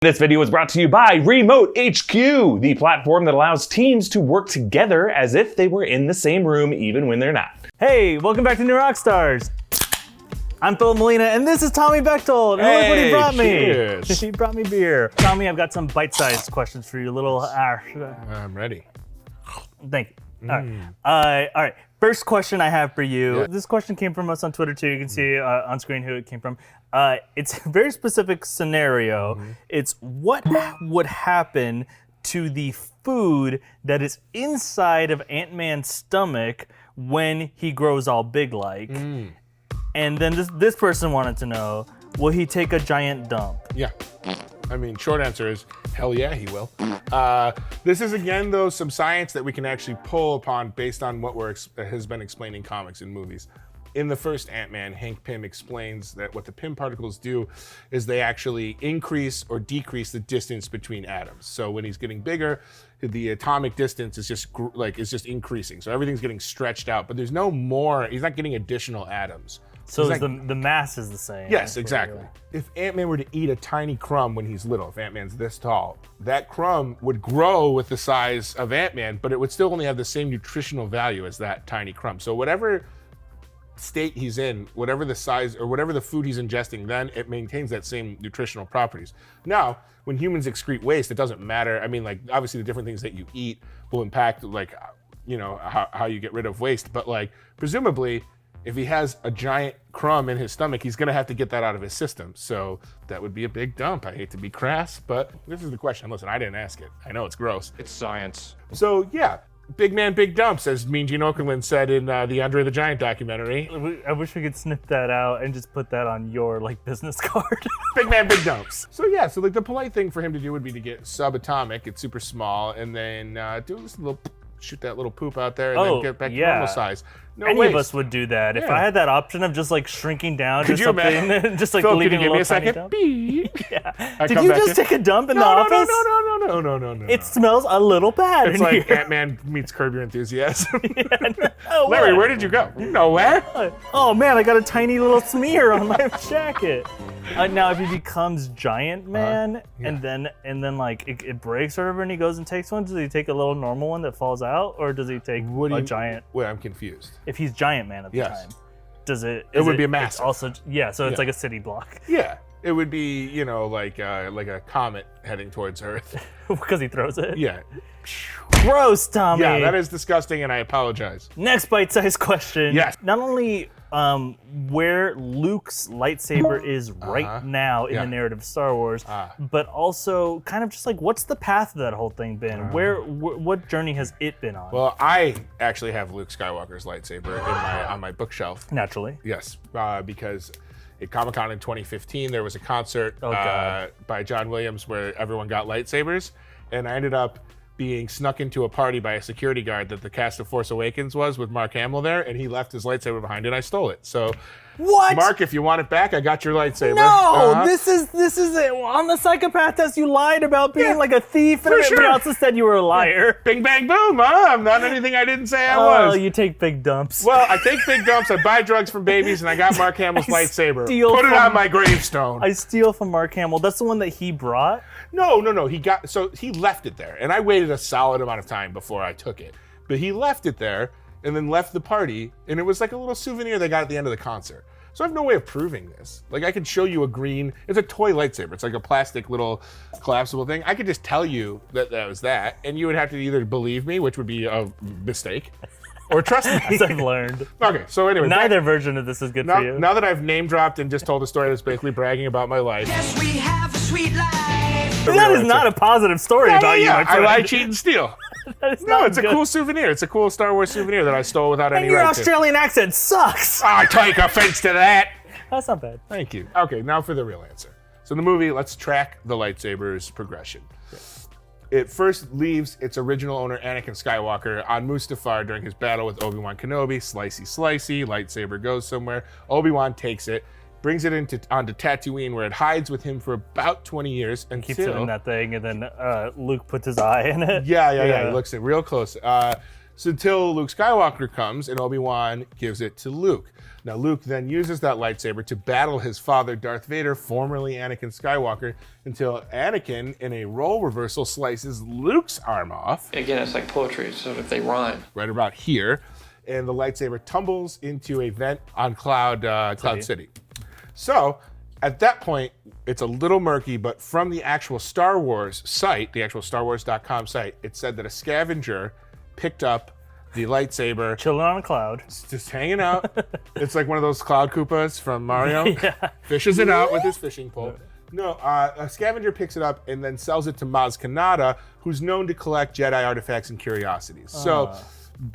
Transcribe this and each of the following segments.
This video is brought to you by Remote HQ, the platform that allows teams to work together as if they were in the same room even when they're not. Hey, welcome back to New Rockstars. I'm Filup Molina, and this is Tommy Bechtold. And look what he brought cheers. me. He brought me beer. Tommy, I've got some bite-sized questions for you. I'm ready. Thank you. All right. First question I have for you. Yeah. This question came from us on Twitter too. You can see on screen who it came from. It's a very specific scenario. It's what would happen to the food that is inside of AntMan's stomach when he grows all big like. And then this person wanted to know, will he take a giant dump? Yeah. I mean, short answer is, hell yeah, he will. This is, again, though, some science that we can actually pull upon based on what has been explained in comics and movies. In the first Ant-Man, Hank Pym explains that what the Pym particles do is they actually increase or decrease the distance between atoms. So when he's getting bigger, the atomic distance is just increasing. So everything's getting stretched out, but there's no more, he's not getting additional atoms. So the mass is the same. Yes, exactly. If Ant-Man were to eat a tiny crumb when he's little, if Ant-Man's this tall, that crumb would grow with the size of Ant-Man, but it would still only have the same nutritional value as that tiny crumb. So whatever state he's in, whatever the size or whatever the food he's ingesting, then it maintains that same nutritional properties. Now, when humans excrete waste, it doesn't matter. I mean, like, obviously the different things that you eat will impact, like, you know, how you get rid of waste, but like, presumably, if he has a giant crumb in his stomach, he's gonna have to get that out of his system. So that would be a big dump. I hate to be crass, but this is the question. Listen, I didn't ask it. I know it's gross. It's science. So yeah, big man, big dumps, as Mean Gene Okerlund said in the Andre the Giant documentary. I wish we could snip that out and just put that on your like business card. Big man, big dumps. So yeah, so like the polite thing for him to do would be to get subatomic, it's super small, and then do this little, shoot that little poop out there and then get back to normal size. No Any waste. of us would do that. If I had that option of just like shrinking down Could to you something, imagine? just like Phil, leaving can you a give me little a tiny second? dump. Beep. Yeah. Did you just take a dump in the office? No. It smells a little bad It's in like here. Ant-Man meets Curb Your Enthusiasm. Oh, Larry, what? where did you go? Nowhere. Oh man, I got a tiny little smear on my jacket. Now, if he becomes Giant Man and then like it breaks or whatever, and he goes and takes one, does he take a little normal one that falls out, or does he take a giant? Wait, I'm confused. If he's Giant Man at the time, does it? It would be a massive. Also, yeah. So it's like a city block. Yeah, it would be, you know, like a comet heading towards Earth. Because he throws it. Yeah. Gross, Tommy. Yeah, that is disgusting, and I apologize. Next bite-sized question. Yes. Not only where Luke's lightsaber is right now in the narrative of Star Wars, but also kind of just like, what's the path of that whole thing been? What journey has it been on? Well, I actually have Luke Skywalker's lightsaber on my bookshelf. Naturally. Yes, because at Comic-Con in 2015, there was a concert by John Williams where everyone got lightsabers, and I ended up being snuck into a party by a security guard that the cast of Force Awakens was, with Mark Hamill there, and he left his lightsaber behind and I stole it. So, what? Mark, if you want it back, I got your lightsaber. No, this is it. On the psychopath test, you lied about being like a thief, and everybody else said you were a liar. Bing, bang, boom, I'm not anything I didn't say I was. Oh, you take big dumps. Well, I take big dumps, I buy drugs from babies, and I got Mark Hamill's lightsaber. Put it on my gravestone. I steal from Mark Hamill. That's the one that he brought? No. He left it there, and I waited a solid amount of time before I took it. But he left it there, and then left the party, and it was like a little souvenir they got at the end of the concert. So I have no way of proving this. Like, I could show you it's a toy lightsaber. It's like a plastic little collapsible thing. I could just tell you that was that, and you would have to either believe me, which would be a mistake, or trust me. As I've learned. Okay, so anyway. Neither version of this is good for you. Now that I've name dropped and just told a story that's basically bragging about my life. Yes, we have a sweet life. That is not a positive story about you, my friend. I lie, cheat, and steal. No, it's a cool souvenir. It's a cool Star Wars souvenir that I stole without any And your right to. Australian accent sucks. I take offense to that. That's not bad. Thank you. Okay, now for the real answer. So in the movie, let's track the lightsaber's progression. It first leaves its original owner, Anakin Skywalker, on Mustafar during his battle with Obi-Wan Kenobi. Slicey, lightsaber goes somewhere. Obi-Wan takes it, brings it onto Tatooine, where it hides with him for about 20 years. And keeps it in that thing, and then Luke puts his eye in it. Yeah. He looks at it real close. So until Luke Skywalker comes and Obi-Wan gives it to Luke. Now Luke then uses that lightsaber to battle his father Darth Vader, formerly Anakin Skywalker, until Anakin, in a role reversal, slices Luke's arm off. Again, it's like poetry, so if they rhyme. Right about here. And the lightsaber tumbles into a vent on Cloud City. So at that point, it's a little murky, but from the actual Star Wars site, the actual StarWars.com site, it said that a scavenger picked up the lightsaber. Chilling on a cloud. Just hanging out. It's like one of those Cloud Koopas from Mario. Fishes it out with his fishing pole. No, a scavenger picks it up and then sells it to Maz Kanata, who's known to collect Jedi artifacts and curiosities. So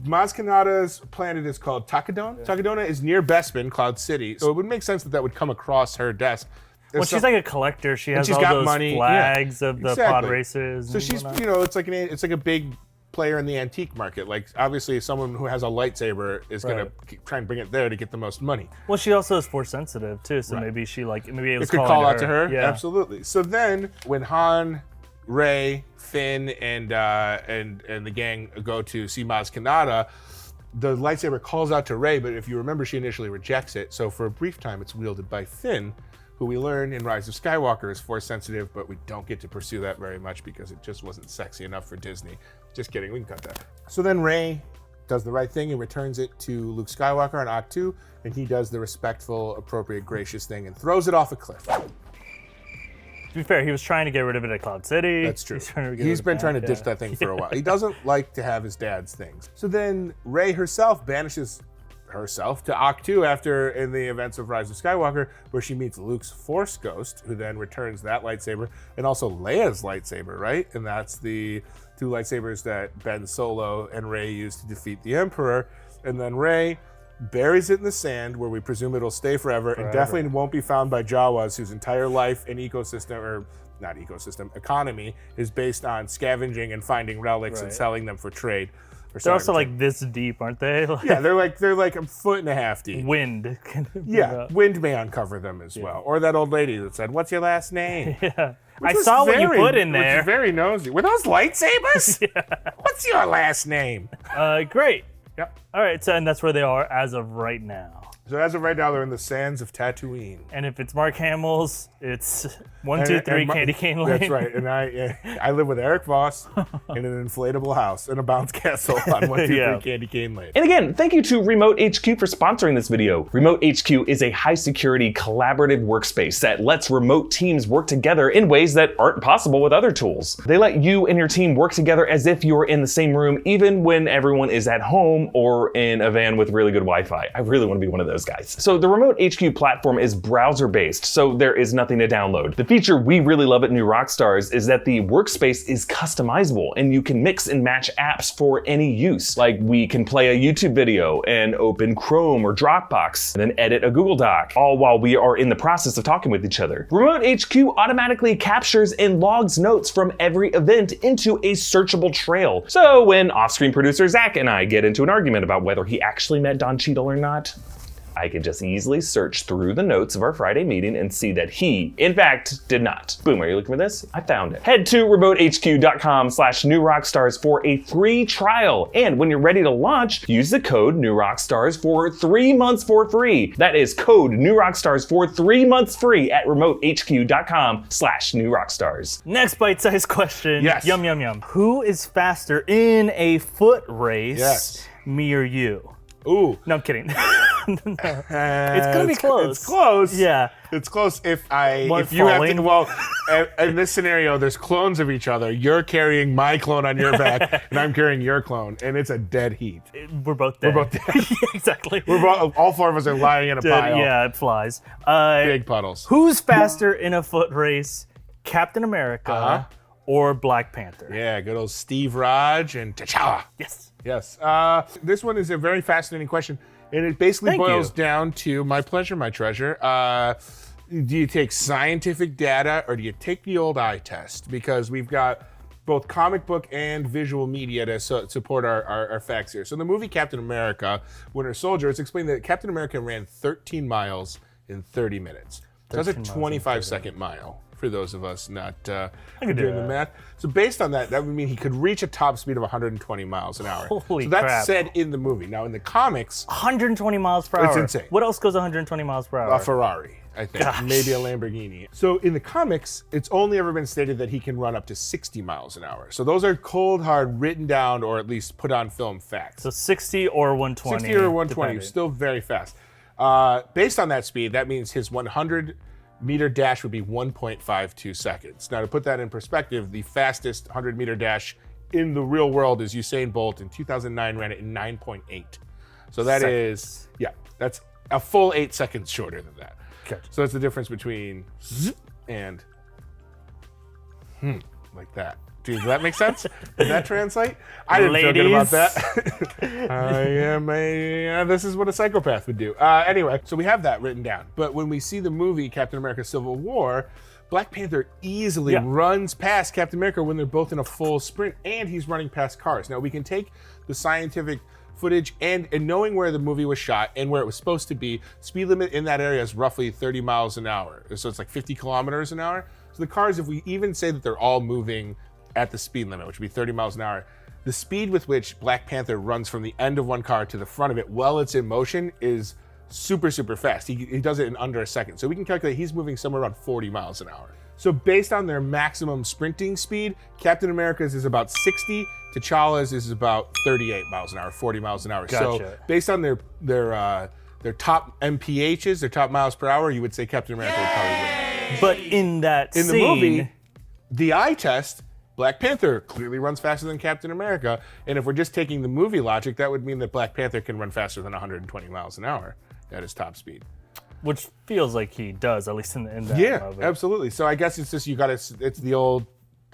Maz Kanata's planet is called Takadona. Takadona is near Bespin, Cloud City. So it would make sense that that would come across her desk. Well, she's like a collector. She has she's all got those money. flags of the pod Exactly. races. So and she's, whatnot. you know, it's like a big player in the antique market. Like obviously someone who has a lightsaber is going to try and bring it there to get the most money. Well, she also is force sensitive too, so maybe she maybe it was It could calling call out to her. Yeah. Absolutely. So then when Han, Rey, Finn, and the gang go to see Maz Kanata, the lightsaber calls out to Rey, but if you remember, she initially rejects it. So for a brief time, it's wielded by Finn, who we learn in Rise of Skywalker is force sensitive, but we don't get to pursue that very much because it just wasn't sexy enough for Disney. Just kidding, we can cut that. So then Rey does the right thing and returns it to Luke Skywalker on Ahch-To, and he does the respectful, appropriate, gracious thing and throws it off a cliff. To be fair, he was trying to get rid of it at Cloud City. That's true. He's Been trying to ditch that thing for a while. He doesn't like to have his dad's things. So then Rey herself banishes herself to Ahch-To after in the events of Rise of Skywalker, where she meets Luke's Force Ghost, who then returns that lightsaber, and also Leia's lightsaber, right? And that's the two lightsabers that Ben Solo and Rey used to defeat the Emperor. And then Rey buries it in the sand, where we presume it'll stay forever. And definitely won't be found by Jawas, whose entire life and economy is based on scavenging and finding relics and selling them for trade. They're also like this deep, aren't they? Like, yeah, they're like a foot and a half deep. Wind. Yeah, wind may uncover them as well. Or that old lady that said, "What's your last name?" Yeah. Which I was saw what you put in Which there. is very nosy. Were those lightsabers? What's your last name? Great. Yep. All right, so and that's where they are as of right now. So as of right now, they're in the sands of Tatooine. And if it's Mark Hamill's, it's 123 Candy Cane Lane. That's right. And I live with Eric Voss in an inflatable house in a bounce castle on 123 Candy Cane Lane. And again, thank you to Remote HQ for sponsoring this video. Remote HQ is a high-security collaborative workspace that lets remote teams work together in ways that aren't possible with other tools. They let you and your team work together as if you're in the same room, even when everyone is at home or in a van with really good Wi-Fi. I really want to be one of those guys. So the Remote HQ platform is browser-based, so there is nothing to download. The feature we really love at New Rockstars is that the workspace is customizable, and you can mix and match apps for any use. Like we can play a YouTube video and open Chrome or Dropbox, and then edit a Google Doc, all while we are in the process of talking with each other. Remote HQ automatically captures and logs notes from every event into a searchable trail. So when off-screen producer Zach and I get into an argument about whether he actually met Don Cheadle or not, I can just easily search through the notes of our Friday meeting and see that he, in fact, did not. Boom, are you looking for this? I found it. Head to remotehq.com/newrockstars for a free trial. And when you're ready to launch, use the code NewRockstars for 3 months for free. That is code NewRockstars for 3 months free at remotehq.com/newrockstars. Next bite-sized question. Yes. Yum, yum, yum. Who is faster in a foot race? Yes. Me or you? Ooh. No, I'm kidding. No. It's gonna be close. It's close. Yeah. It's close. If One you have falling. to, well, in this scenario, there's clones of each other. You're carrying my clone on your back, and I'm carrying your clone, and it's a dead heat. We're both dead. We're both dead. Yeah, exactly. All four of us are lying in a pile. Yeah, it flies. Big puddles. Who's faster in a foot race? Captain America or Black Panther? Yeah, good old Steve Raj and T'Challa. Yes. Yes. This one is a very fascinating question, and it basically Thank boils you. down to my pleasure, my treasure. Do you take scientific data or do you take the old eye test? Because we've got both comic book and visual media to support our facts here. So the movie Captain America, Winter Soldier, it's explained that Captain America ran 13 miles in 30 minutes. So that's a 25-second mile for those of us not could do doing the that. math. So based on that, that would mean he could reach a top speed of 120 miles an hour. Holy so that's crap. said in the movie. Now in the comics, 120 miles per hour. It's insane. What else goes 120 miles per hour? a Ferrari, I think, Gosh. maybe a Lamborghini. So in the comics, it's only ever been stated that he can run up to 60 miles an hour. So those are cold, hard, written down, or at least put on film facts. So 60 or 120. 60 or 120, depending. still very fast. Based on that speed, that means his 100-meter dash would be 1.52 seconds. Now, to put that in perspective, the fastest 100-meter dash in the real world is Usain Bolt. In 2009, ran it in 9.8. So that is, that's a full 8 seconds shorter than that. Gotcha. So that's the difference between zzz and like that. Dude, does that make sense? Does that translate? I didn't feel good about that. I am this is what a psychopath would do. Anyway, so we have that written down. But when we see the movie Captain America Civil War, Black Panther easily runs past Captain America when they're both in a full sprint, and he's running past cars. Now, we can take the scientific footage and knowing where the movie was shot and where it was supposed to be, speed limit in that area is roughly 30 miles an hour. So it's like 50 kilometers an hour. So the cars, if we even say that they're all moving at the speed limit, which would be 30 miles an hour, the speed with which Black Panther runs from the end of one car to the front of it while it's in motion is super, super fast. He does it in under a second. So we can calculate he's moving somewhere around 40 miles an hour. So based on their maximum sprinting speed, Captain America's is about 60, T'Challa's is about 38 miles an hour, 40 miles an hour. Gotcha. So based on their top MPHs, their top miles per hour, you would say Captain America would probably win. But in that In scene, the movie, the eye test, Black Panther clearly runs faster than Captain America. And if we're just taking the movie logic, that would mean that Black Panther can run faster than 120 miles an hour at his top speed. which feels like he does, at least in that movie. Absolutely. So I guess it's just it's the old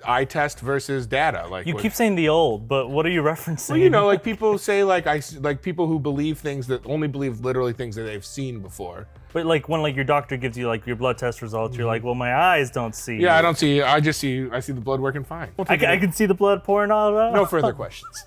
eye test versus data. Like You keep saying the old, but what are you referencing? well, you know, like people say, like people who believe things that only believe literally things that they've seen before. But like when your doctor gives you like your blood test results, you're like, well, my eyes don't see. Yeah, I don't see. I see the blood working fine. I can see the blood pouring all out. No further questions.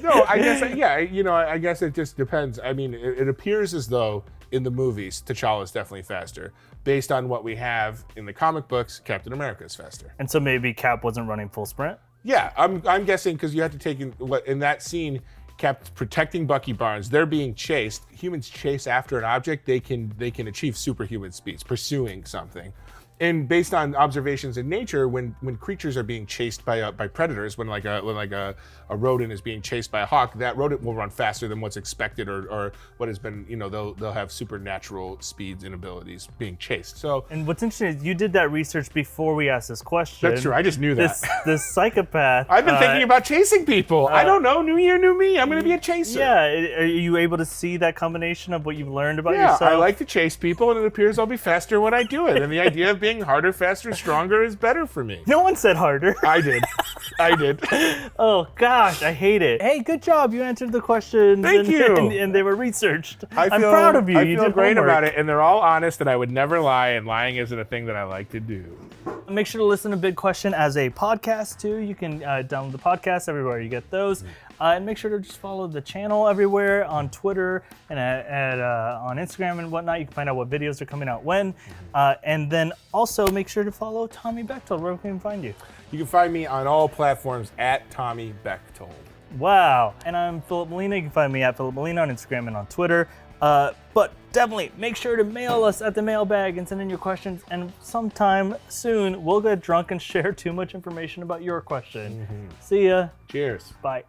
No, I guess, yeah, you know, I guess it just depends. I mean, it appears as though in the movies, T'Challa is definitely faster. Based on what we have in the comic books, Captain America is faster. And so maybe Cap wasn't running full sprint. Yeah, I'm guessing because you have to take in that scene, Cap's protecting Bucky Barnes. They're being chased. Humans chase after an object. They can achieve superhuman speeds, pursuing something. And based on observations in nature, when creatures are being chased by predators, when a rodent is being chased by a hawk, that rodent will run faster than what's expected or what has been, you know, they'll have supernatural speeds and abilities being chased. So, And what's interesting is you did that research before we asked this question. that's true. I just knew that. This psychopath. I've been thinking about chasing people. I don't know. New year, new me. I'm going to be a chaser. Yeah, are you able to see that combination of what you've learned about Yeah, yourself? I like to chase people, and it appears I'll be faster when I do it. And the idea of being harder, faster, stronger is better for me. No one said harder. I did. Oh gosh, I hate it. Hey, good job. You answered the questions. Thank you. And they were researched. I'm proud of you. I You feel did great homework. about it, and they're all honest, and I would never lie, and lying isn't a thing that I like to do. Make sure to listen to Big Question as a podcast too. You can download the podcast everywhere you get those. And make sure to just follow the channel everywhere on Twitter and on Instagram and whatnot. You can find out what videos are coming out when. And then also make sure to follow Tommy Bechtold. Where can we find you? You can find me on all platforms at Tommy Bechtold. Wow. And I'm Filup Molina. You can find me at Filup Molina on Instagram and on Twitter. But definitely make sure to mail us at the mailbag and send in your questions. And sometime soon, we'll get drunk and share too much information about your question. See ya. Cheers. Bye.